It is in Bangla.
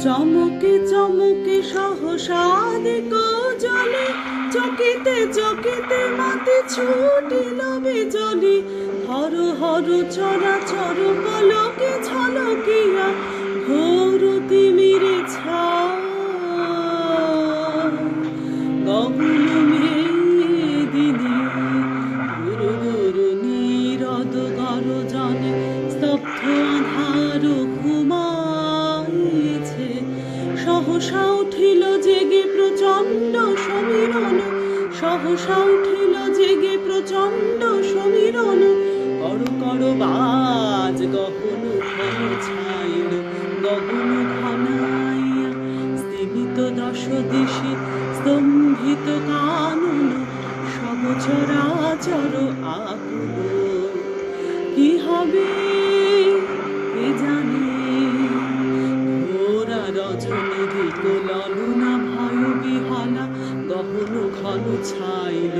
চমকে চমকে সহসা দিকো জলে, চকিতে চকিতে মাতে ছুটিল বিজলি। হর হর চরাচর পলকে ঝলকিয়া ঘোর তিমিরে ছায়। গগন মেদিনী গুরু গুরু নীরদ গরজনে, স্তব্ধ আধার ঘুমাইছে। সহসা উঠিল জেগে প্রচণ্ড সমীরণ, সহসা উঠিল জেগে প্রচণ্ড সমীরণ। কর কর বাজ গহন ঘন ছাইল, গগন ঘনাইয়া স্তিমিত দশ দিশে, স্তম্ভিত কানন সব চরাচর আকুল। কি হবে কে জানে, ঘোরা রজনী দিক ললনা ভয় বিহলা, গহন ঘন ছাইল